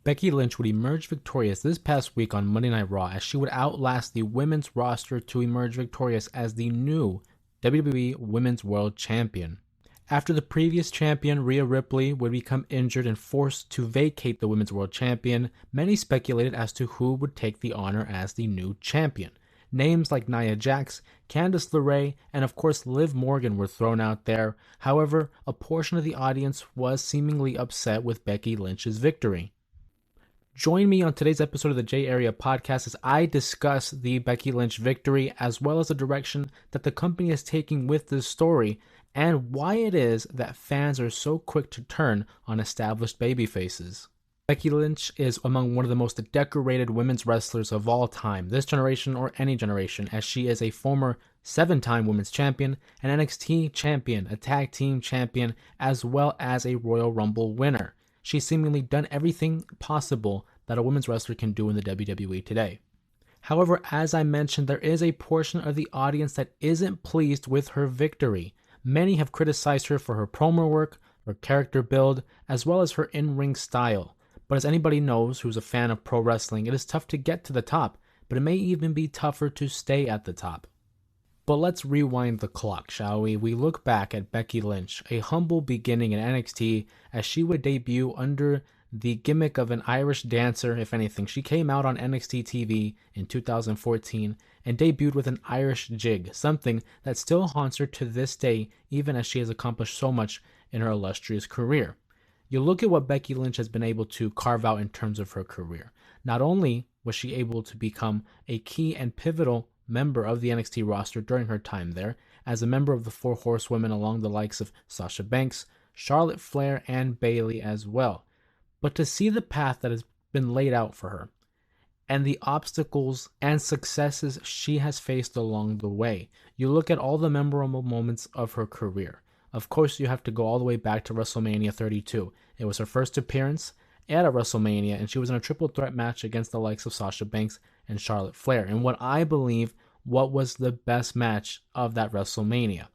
Becky Lynch would emerge victorious this past week on Monday Night Raw as she would outlast the women's roster to emerge victorious as the new WWE Women's World Champion. After the previous champion, Rhea Ripley, would become injured and forced to vacate the Women's World Champion, many speculated as to who would take the honor as the new champion. Names like Nia Jax, Candice LeRae, and of course Liv Morgan were thrown out there. However, a portion of the audience was seemingly upset with Becky Lynch's victory. Join me on today's episode of the J Area Podcast as I discuss the Becky Lynch victory as well as the direction that the company is taking with this story and why it is that fans are so quick to turn on established babyfaces. Becky Lynch is among one of the most decorated women's wrestlers of all time, this generation or any generation, as she is a former 7-time women's champion, an NXT champion, a tag team champion, as well as a Royal Rumble winner. She's seemingly done everything possible that a women's wrestler can do in the WWE today. However, as I mentioned, there is a portion of the audience that isn't pleased with her victory. Many have criticized her for her promo work, her character build, as well as her in-ring style. But as anybody knows who's a fan of pro wrestling, it is tough to get to the top, but it may even be tougher to stay at the top. But let's rewind the clock, shall we? We look back at Becky Lynch, a humble beginning in NXT as she would debut under the gimmick of an Irish dancer, if anything. She came out on NXT TV in 2014 and debuted with an Irish jig, something that still haunts her to this day, even as she has accomplished so much in her illustrious career. You look at what Becky Lynch has been able to carve out in terms of her career. Not only was she able to become a key and pivotal member of the NXT roster during her time there, as a member of the Four Horsewomen along the likes of Sasha Banks, Charlotte Flair, and Bayley as well. But to see the path that has been laid out for her, and the obstacles and successes she has faced along the way, you look at all the memorable moments of her career. Of course, you have to go all the way back to WrestleMania 32. It was her first appearance at a WrestleMania, and she was in a triple threat match against the likes of Sasha Banks and Charlotte Flair, and what I believe what was the best match of that WrestleMania.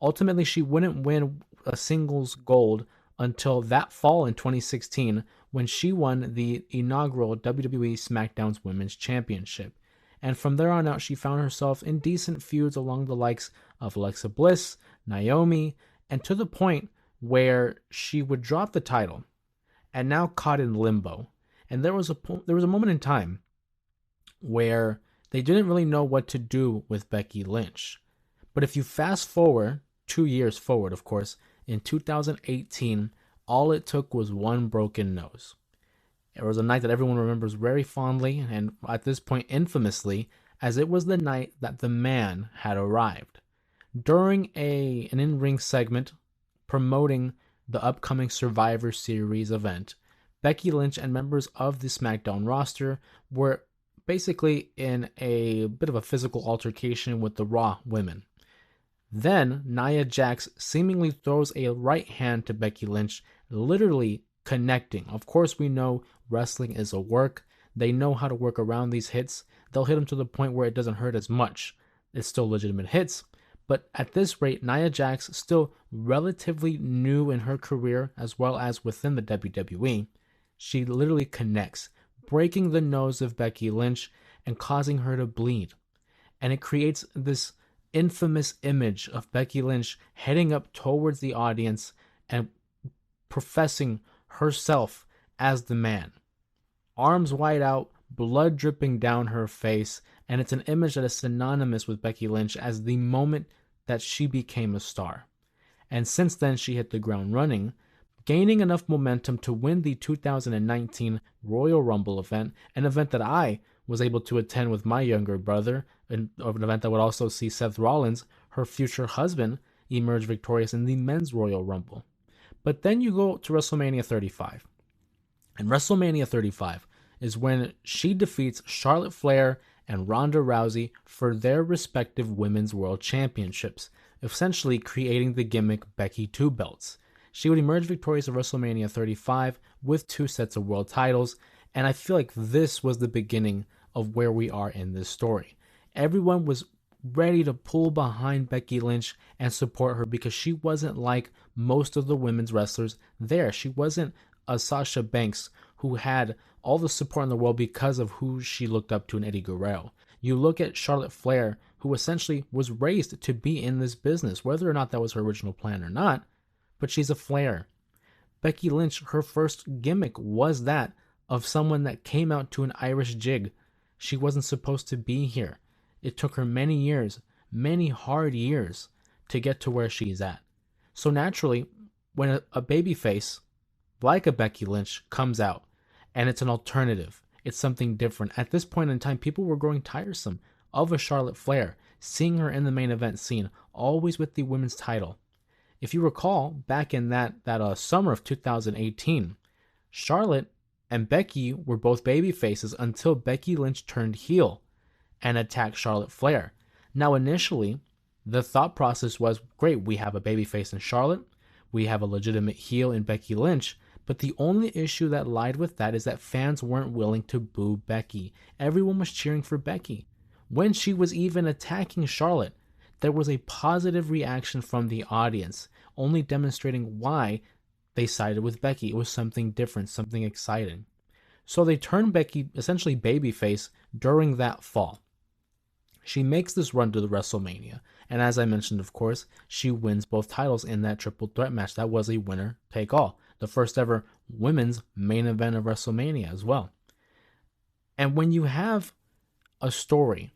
Ultimately, she wouldn't win a singles gold until that fall in 2016 when she won the inaugural WWE SmackDown's Women's Championship. And from there on out, she found herself in decent feuds along the likes of Alexa Bliss, Naomi, and to the point where she would drop the title and now caught in limbo. And there was a moment in time where they didn't really know what to do with Becky Lynch. But if you fast forward 2 years forward, of course, in 2018, all it took was one broken nose. It was a night that everyone remembers very fondly, and at this point infamously, as it was the night that the man had arrived. During an in-ring segment promoting the upcoming Survivor Series event, Becky Lynch and members of the SmackDown roster were basically in a bit of a physical altercation with the Raw women. Then Nia Jax seemingly throws a right hand to Becky Lynch, literally connecting. Of course, we know wrestling is a work. They know how to work around these hits. They'll hit them to the point where it doesn't hurt as much. It's still legitimate hits. But at this rate, Nia Jax, still relatively new in her career as well as within the WWE, she literally connects, breaking the nose of Becky Lynch and causing her to bleed. And it creates this infamous image of Becky Lynch heading up towards the audience and professing herself as the man. Arms wide out, blood dripping down her face, and it's an image that is synonymous with Becky Lynch as the moment that she became a star. And since then, she hit the ground running, gaining enough momentum to win the 2019 Royal Rumble event, an event that I was able to attend with my younger brother, an event that would also see Seth Rollins, her future husband, emerge victorious in the Men's Royal Rumble. But then you go to WrestleMania 35. And WrestleMania 35 is when she defeats Charlotte Flair and Ronda Rousey for their respective Women's World Championships, essentially creating the gimmick Becky Two Belts. She would emerge victorious at WrestleMania 35 with 2 sets of world titles, and I feel like this was the beginning of where we are in this story. Everyone was ready to pull behind Becky Lynch and support her because she wasn't like most of the women's wrestlers there. She wasn't a Sasha Banks who had all the support in the world because of who she looked up to in Eddie Guerrero. You look at Charlotte Flair, who essentially was raised to be in this business, whether or not that was her original plan or not, but she's a Flair. Becky Lynch, her first gimmick was that of someone that came out to an Irish jig. She wasn't supposed to be here. It took her many years, many hard years, to get to where she's at. So naturally, when a babyface like a Becky Lynch comes out and it's an alternative, it's something different. At this point in time, people were growing tiresome of a Charlotte Flair, seeing her in the main event scene, always with the women's title. If you recall, back in that summer of 2018, Charlotte and Becky were both baby faces until Becky Lynch turned heel and attacked Charlotte Flair. Now, initially, the thought process was, great, we have a babyface in Charlotte, we have a legitimate heel in Becky Lynch, but the only issue that lied with that is that fans weren't willing to boo Becky. Everyone was cheering for Becky. When she was even attacking Charlotte, there was a positive reaction from the audience, only demonstrating why they sided with Becky. It was something different, something exciting. So they turned Becky essentially babyface during that fall. She makes this run to the WrestleMania, and as I mentioned, of course, she wins both titles in that triple threat match. That was a winner take all, the first ever women's main event of WrestleMania as well. And when you have a story,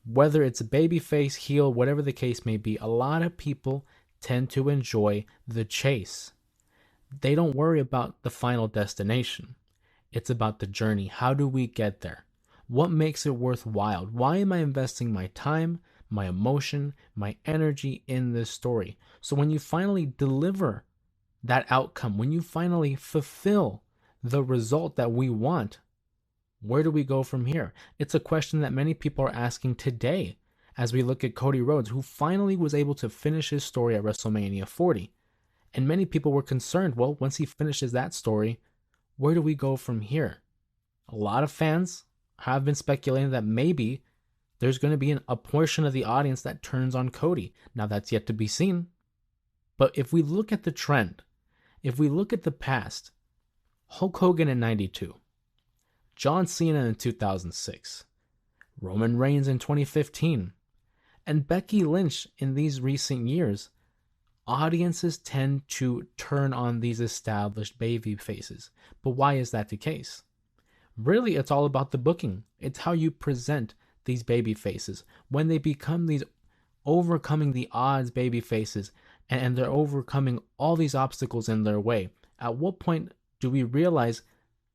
whether it's a babyface, heel, whatever the case may be, a lot of people tend to enjoy the chase. They don't worry about the final destination. It's about the journey. How do we get there? What makes it worthwhile? Why am I investing my time, my emotion, my energy in this story? So when you finally deliver that outcome, when you finally fulfill the result that we want, where do we go from here? It's a question that many people are asking today as we look at Cody Rhodes, who finally was able to finish his story at WrestleMania 40. And many people were concerned, well, once he finishes that story, where do we go from here? A lot of fans have been speculating that maybe there's going to be a portion of the audience that turns on Cody. Now, that's yet to be seen. But if we look at the trend, if we look at the past, Hulk Hogan in 92, John Cena in 2006, Roman Reigns in 2015, and Becky Lynch in these recent years, audiences tend to turn on these established baby faces. But why is that the case? Really, it's all about the booking. It's how you present these baby faces. When they become these overcoming the odds baby faces, and they're overcoming all these obstacles in their way, at what point do we realize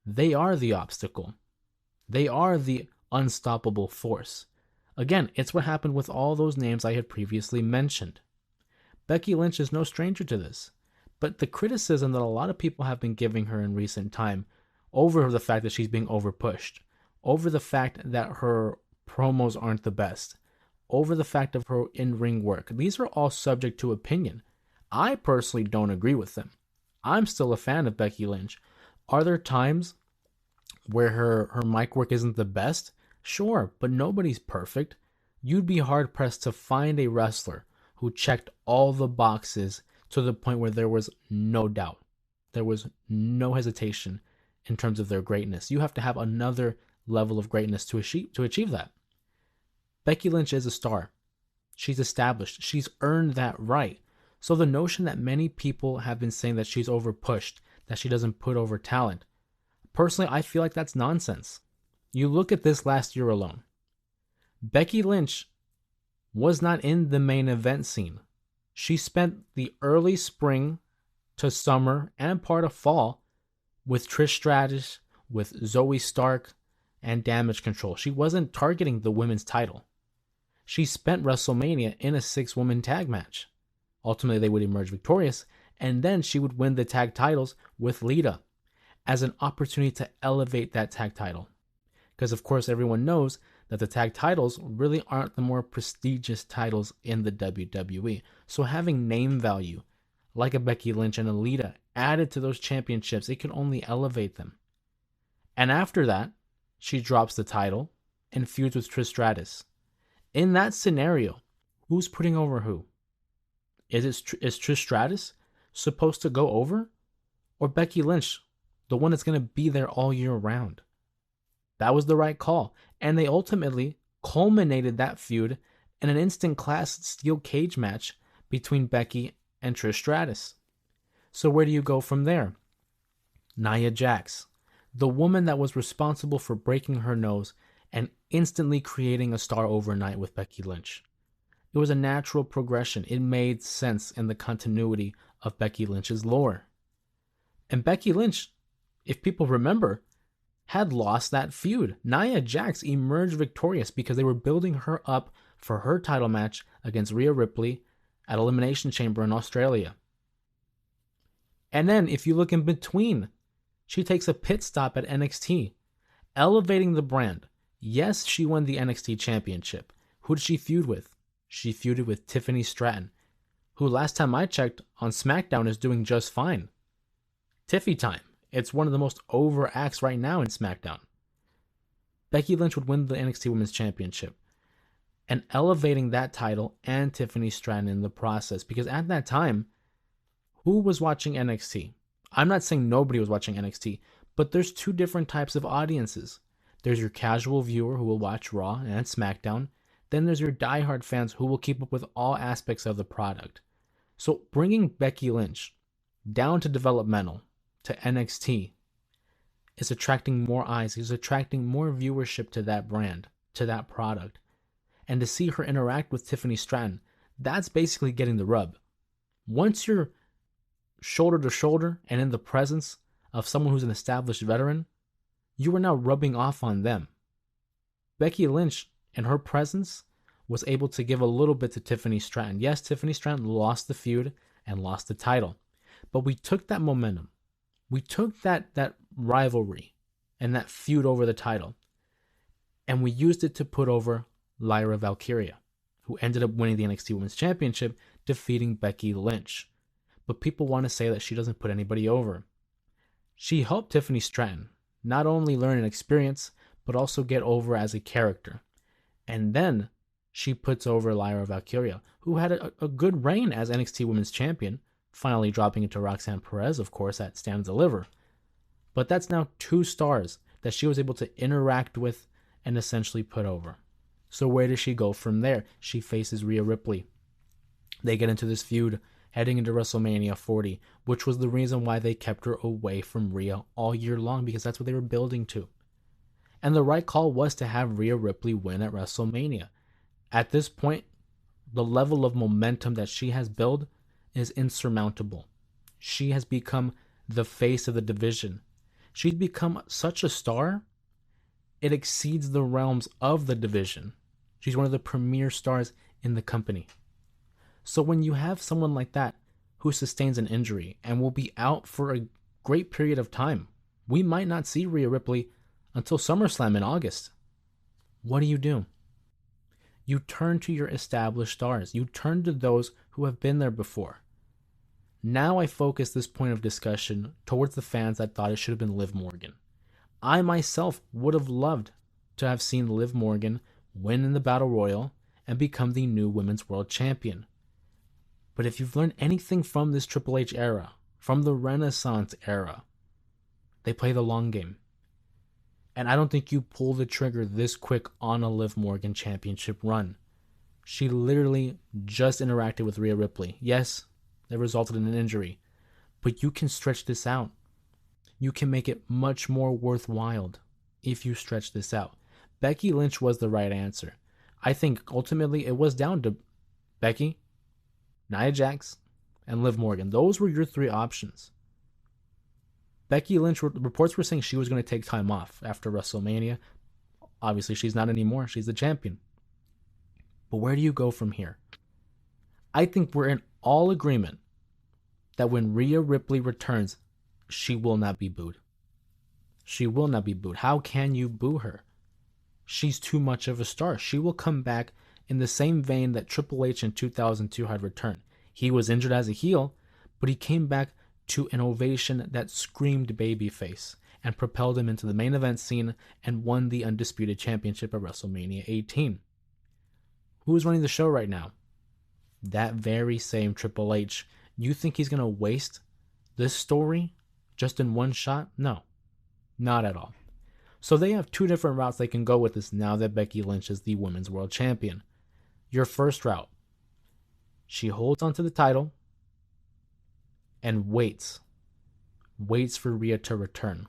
they are the obstacle? They are the unstoppable force. Again, it's what happened with all those names I had previously mentioned. Becky Lynch is no stranger to this, but the criticism that a lot of people have been giving her in recent time over the fact that she's being overpushed, over the fact that her promos aren't the best, over the fact of her in-ring work, these are all subject to opinion. I personally don't agree with them. I'm still a fan of Becky Lynch. Are there times where her mic work isn't the best? Sure, but nobody's perfect. You'd be hard-pressed to find a wrestler who checked all the boxes to the point where there was no doubt. There was no hesitation in terms of their greatness. You have to have another level of greatness to achieve that. Becky Lynch is a star. She's established. She's earned that right. So the notion that many people have been saying that she's overpushed, that she doesn't put over talent, personally, I feel like that's nonsense. You look at this last year alone. Becky Lynch was not in the main event scene. She spent the early spring to summer and part of fall with Trish Stratus, with Zoe Stark, and Damage Control. She wasn't targeting the women's title. She spent WrestleMania in a 6-woman tag match. Ultimately, they would emerge victorious, and then she would win the tag titles with Lita as an opportunity to elevate that tag title. Because, of course, everyone knows that the tag titles really aren't the more prestigious titles in the WWE. So having name value, like a Becky Lynch and a Lita, added to those championships, it can only elevate them. And after that, she drops the title and feuds with Trish Stratus. In that scenario, who's putting over who? Is Trish Stratus supposed to go over? Or Becky Lynch, the one that's going to be there all year round. That was the right call. And they ultimately culminated that feud in an instant class steel cage match between Becky and Trish Stratus. So where do you go from there? Nia Jax, the woman that was responsible for breaking her nose and instantly creating a star overnight with Becky Lynch. It was a natural progression. It made sense in the continuity of Becky Lynch's lore. And Becky Lynch, if people remember, had lost that feud. Nia Jax emerged victorious because they were building her up for her title match against Rhea Ripley at Elimination Chamber in Australia. And then, if you look in between, she takes a pit stop at NXT, elevating the brand. Yes, she won the NXT Championship. Who did she feud with? She feuded with Tiffany Stratton, who last time I checked on SmackDown is doing just fine. Tiffy time. It's one of the most over acts right now in SmackDown. Becky Lynch would win the NXT Women's Championship and elevating that title and Tiffany Stratton in the process. Because at that time, who was watching NXT? I'm not saying nobody was watching NXT, but there's two different types of audiences. There's your casual viewer who will watch Raw and SmackDown. Then there's your diehard fans who will keep up with all aspects of the product. So bringing Becky Lynch down to developmental, to NXT, is attracting more eyes, is attracting more viewership to that brand, to that product. And to see her interact with Tiffany Stratton, that's basically getting the rub. Once you're shoulder to shoulder and in the presence of someone who's an established veteran, you are now rubbing off on them. Becky Lynch, in her presence, was able to give a little bit to Tiffany Stratton. Yes, Tiffany Stratton lost the feud and lost the title, but we took that momentum. We took that rivalry and that feud over the title, and we used it to put over Lyra Valkyria, who ended up winning the NXT Women's Championship, defeating Becky Lynch. But people want to say that she doesn't put anybody over. She helped Tiffany Stratton not only learn an experience, but also get over as a character. And then she puts over Lyra Valkyria, who had a good reign as NXT Women's Champion, finally dropping into Roxanne Perez, of course, at Stand and Deliver. But that's now two stars that she was able to interact with and essentially put over. So where does she go from there? She faces Rhea Ripley. They get into this feud heading into WrestleMania 40, which was the reason why they kept her away from Rhea all year long, because that's what they were building to. And the right call was to have Rhea Ripley win at WrestleMania. At this point, the level of momentum that she has built is insurmountable. She has become the face of the division. She's become such a star, it exceeds the realms of the division. She's one of the premier stars in the company. So when you have someone like that who sustains an injury and will be out for a great period of time, we might not see Rhea Ripley until SummerSlam in August. What do? You turn to your established stars. You turn to those who have been there before. Now I focus this point of discussion towards the fans that thought it should have been Liv Morgan. I myself would have loved to have seen Liv Morgan win in the Battle Royal and become the new Women's World Champion. But if you've learned anything from this Triple H era, from the Renaissance era, they play the long game. And I don't think you pull the trigger this quick on a Liv Morgan championship run. She literally just interacted with Rhea Ripley. Yes, that resulted in an injury, but you can stretch this out. You can make it much more worthwhile if you stretch this out. Becky Lynch was the right answer. I think ultimately it was down to Becky, Nia Jax, and Liv Morgan. Those were your three options. Becky Lynch, reports were saying she was going to take time off after WrestleMania. Obviously, she's not anymore. She's the champion. But where do you go from here? I think we're in all agreement that when Rhea Ripley returns, she will not be booed. She will not be booed. How can you boo her? She's too much of a star. She will come back in the same vein that Triple H in 2002 had returned. He was injured as a heel, but he came back to an ovation that screamed babyface and propelled him into the main event scene and won the Undisputed Championship at WrestleMania 18. Who's running the show right now? That very same Triple H. You think he's going to waste this story just in one shot? No, not at all. So they have two different routes they can go with this now that Becky Lynch is the Women's World Champion. Your first route, she holds onto the title and waits for Rhea to return.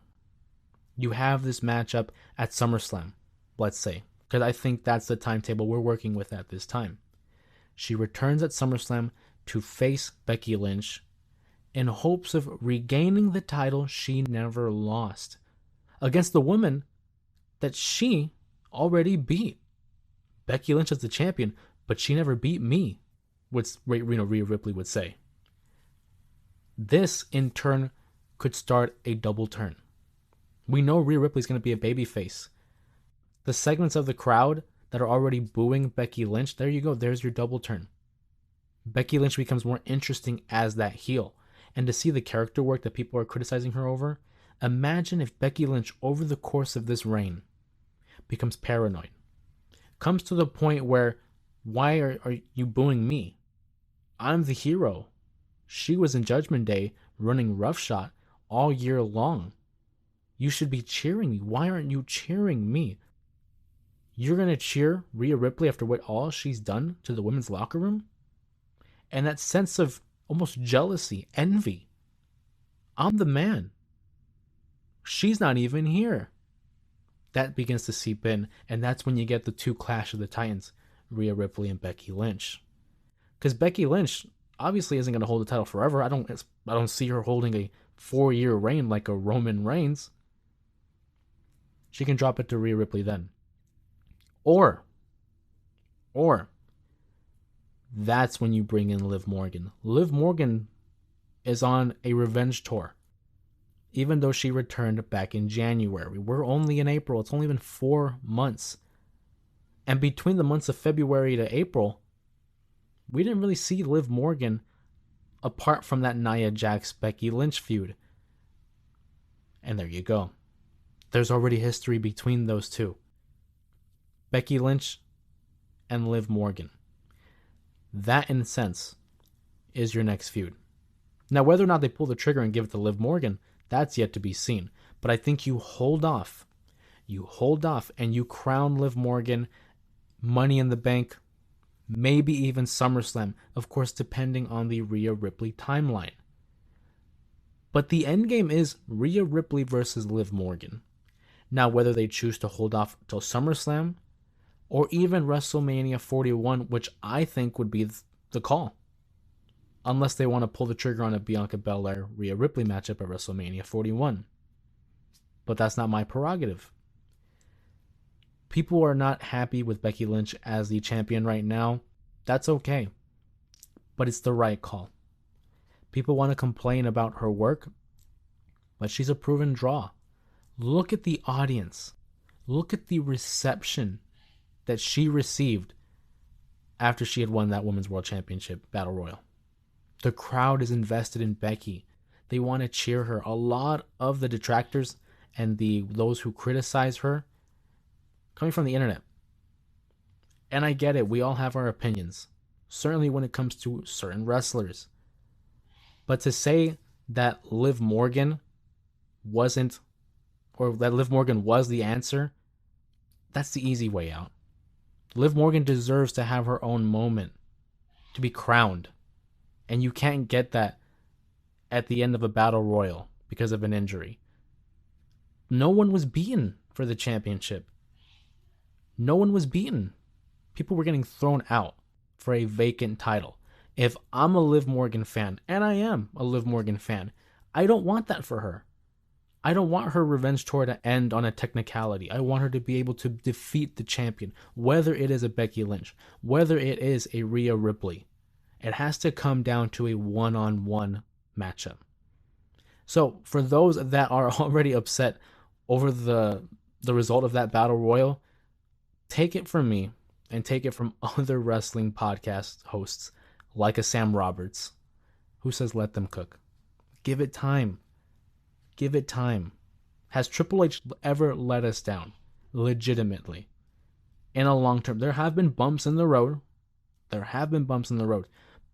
You have this matchup at SummerSlam, let's say, because I think that's the timetable we're working with at this time. She returns at SummerSlam to face Becky Lynch in hopes of regaining the title she never lost against the woman that she already beat. Becky Lynch is the champion, but she never beat me, Rhea Ripley would say. This, in turn, could start a double turn. We know Rhea Ripley's going to be a babyface. The segments of the crowd that are already booing Becky Lynch, there you go, there's your double turn. Becky Lynch becomes more interesting as that heel. And to see the character work that people are criticizing her over, imagine if Becky Lynch, over the course of this reign, becomes paranoid. Comes to the point where, why are you booing me? I'm the hero. She was in Judgment Day running roughshod all year long. You should be cheering me. Why aren't you cheering me? You're going to cheer Rhea Ripley after what all she's done to the women's locker room? And that sense of almost jealousy, envy. I'm the man. She's not even here. That begins to seep in, and that's when you get the two Clash of the Titans, Rhea Ripley and Becky Lynch. Because Becky Lynch obviously isn't going to hold the title forever. I don't see her holding a 4-year reign like a Roman Reigns. She can drop it to Rhea Ripley then. Or that's when you bring in Liv Morgan. Liv Morgan is on a revenge tour. Even though she returned back in January. We're only in April. It's only been 4 months. And between the months of February to April, we didn't really see Liv Morgan apart from that Nia Jax-Becky Lynch feud. And there you go. There's already history between those two. Becky Lynch and Liv Morgan. That, in a sense, is your next feud. Now, whether or not they pull the trigger and give it to Liv Morgan, that's yet to be seen. But I think you hold off. You hold off and you crown Liv Morgan Money in the Bank, maybe even SummerSlam, of course, depending on the Rhea Ripley timeline. But the end game is Rhea Ripley versus Liv Morgan. Now, whether they choose to hold off till SummerSlam or even WrestleMania 41, which I think would be the call. Unless they want to pull the trigger on a Bianca Belair Rhea Ripley matchup at WrestleMania 41. But that's not my prerogative. People are not happy with Becky Lynch as the champion right now. That's okay. But it's the right call. People want to complain about her work, but she's a proven draw. Look at the audience. Look at the reception that she received after she had won that Women's World Championship Battle Royal. The crowd is invested in Becky. They want to cheer her. A lot of the detractors and those who criticize her coming from the internet. And I get it. We all have our opinions. Certainly when it comes to certain wrestlers. But to say that Liv Morgan wasn't, or that Liv Morgan was the answer, that's the easy way out. Liv Morgan deserves to have her own moment, to be crowned. And you can't get that at the end of a battle royal because of an injury. No one was beaten for the championship. No one was beaten. People were getting thrown out for a vacant title. If I'm a Liv Morgan fan, and I am a Liv Morgan fan, I don't want that for her. I don't want her revenge tour to end on a technicality. I want her to be able to defeat the champion, whether it is a Becky Lynch, whether it is a Rhea Ripley. It has to come down to a one-on-one matchup. So for those that are already upset over the result of that battle royal, take it from me and take it from other wrestling podcast hosts like a Sam Roberts, who says let them cook. Give it time. Give it time. Has Triple H ever let us down? Legitimately. In a long term. There have been bumps in the road.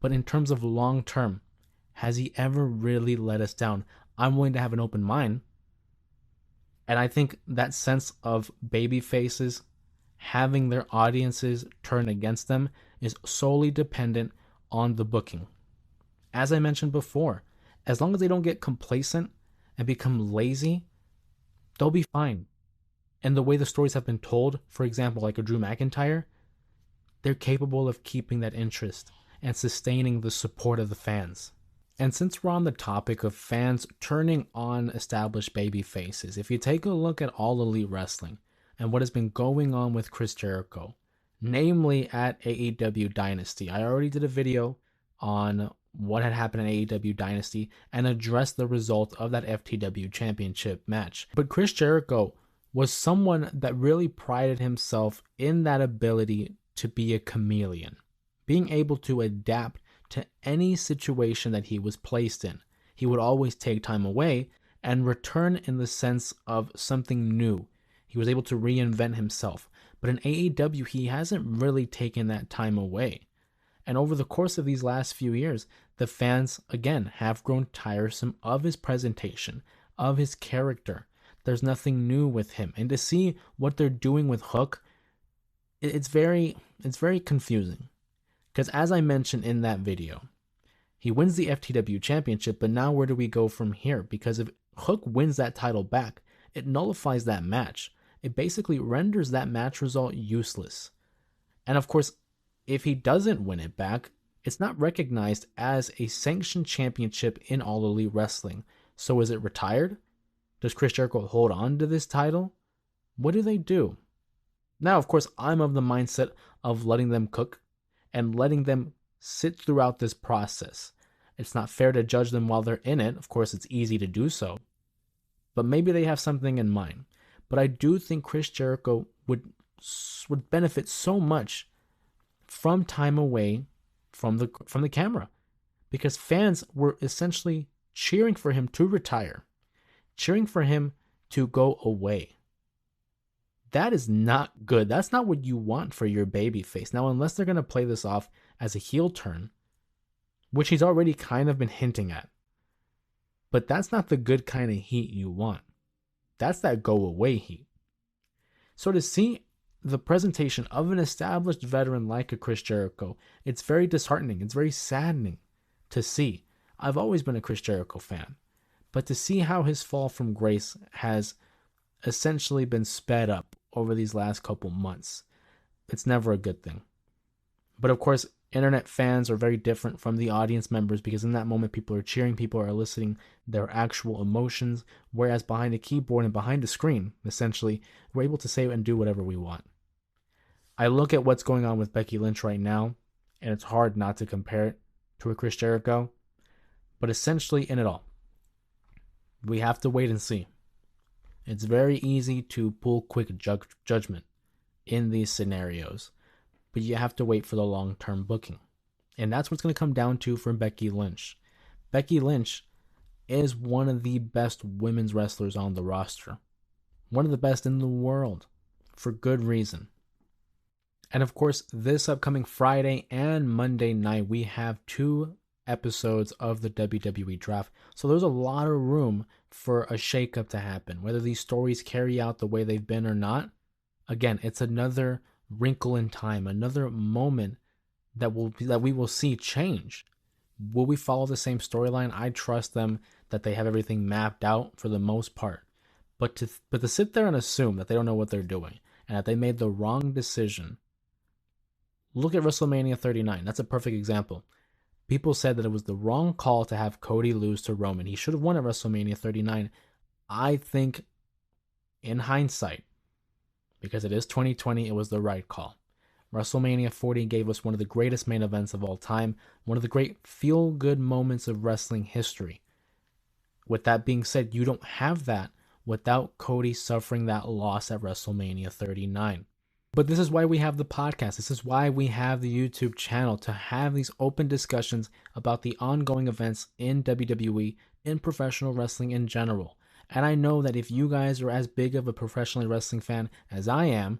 But in terms of long term, has he ever really let us down? I'm willing to have an open mind. And I think that sense of baby faces having their audiences turn against them is solely dependent on the booking. As I mentioned before, as long as they don't get complacent and become lazy, they'll be fine. And the way the stories have been told, for example, like a Drew McIntyre, they're capable of keeping that interest and sustaining the support of the fans. And since we're on the topic of fans turning on established baby faces, if you take a look at All Elite Wrestling and what has been going on with Chris Jericho, namely at AEW Dynasty, I already did a video on what had happened at AEW Dynasty and addressed the result of that FTW Championship match. But Chris Jericho was someone that really prided himself in that ability to be a chameleon, being able to adapt to any situation that he was placed in. He would always take time away and return in the sense of something new. He was able to reinvent himself. But in AEW, he hasn't really taken that time away. And over the course of these last few years, the fans, again, have grown tiresome of his presentation, of his character. There's nothing new with him. And to see what they're doing with Hook, it's very confusing. Because as I mentioned in that video, he wins the FTW Championship, but now where do we go from here? Because if Hook wins that title back, it nullifies that match. It basically renders that match result useless. And of course, if he doesn't win it back, it's not recognized as a sanctioned championship in All Elite Wrestling. So is it retired? Does Chris Jericho hold on to this title? What do they do? Now, of course, I'm of the mindset of letting them cook and letting them sit throughout this process. It's not fair to judge them while they're in it. Of course, it's easy to do so. But maybe they have something in mind. But I do think Chris Jericho would benefit so much from time away from the camera, because fans were essentially cheering for him to retire, cheering for him to go away. That is not good. That's not what you want for your babyface. Now, unless they're going to play this off as a heel turn, which he's already kind of been hinting at, but that's not the good kind of heat you want. That's that go away heat. So to see the presentation of an established veteran like a Chris Jericho, it's very disheartening. It's very saddening to see. I've always been a Chris Jericho fan, but to see how his fall from grace has essentially been sped up over these last couple months, it's never a good thing. But of course, internet fans are very different from the audience members, because in that moment, people are cheering, people are eliciting their actual emotions, whereas behind a keyboard and behind a screen, essentially, we're able to say and do whatever we want. I look at what's going on with Becky Lynch right now, and it's hard not to compare it to a Chris Jericho, but essentially in it all, we have to wait and see. It's very easy to pull quick judgment in these scenarios, but you have to wait for the long-term booking. And that's what's going to come down to for Becky Lynch. Becky Lynch is one of the best women's wrestlers on the roster. One of the best in the world, for good reason. And of course, this upcoming Friday and Monday night, we have 2 episodes of the WWE Draft. So there's a lot of room for a shakeup to happen. Whether these stories carry out the way they've been or not, again, it's another wrinkle in time, another moment that we will see change. Will we follow the same storyline? I trust them that they have everything mapped out for the most part. But to sit there and assume that they don't know what they're doing and that they made the wrong decision. Look at WrestleMania 39. That's a perfect example. People said that it was the wrong call to have Cody lose to Roman. He should have won at WrestleMania 39. I think, in hindsight, because it is 2020, it was the right call. WrestleMania 40 gave us one of the greatest main events of all time, one of the great feel-good moments of wrestling history. With that being said, you don't have that without Cody suffering that loss at WrestleMania 39. But this is why we have the podcast. This is why we have the YouTube channel, to have these open discussions about the ongoing events in WWE, in professional wrestling in general. And I know that if you guys are as big of a professional wrestling fan as I am,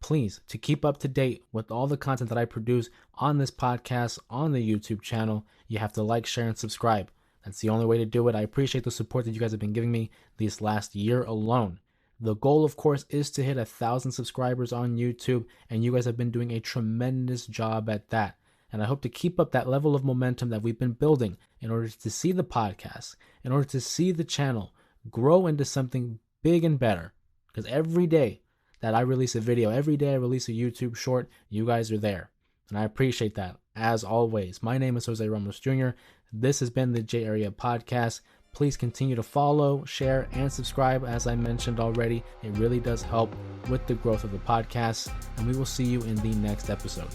please, to keep up to date with all the content that I produce on this podcast, on the YouTube channel, you have to like, share, and subscribe. That's the only way to do it. I appreciate the support that you guys have been giving me this last year alone. The goal, of course, is to hit 1,000 subscribers on YouTube, and you guys have been doing a tremendous job at that. And I hope to keep up that level of momentum that we've been building in order to see the podcast, in order to see the channel grow into something big and better. Because every day that I release a video, every day I release a YouTube short, you guys are there. And I appreciate that, as always. My name is Jose Ramos Jr. This has been the J Area Podcast. Please continue to follow, share, and subscribe. As I mentioned already, it really does help with the growth of the podcast. And we will see you in the next episode.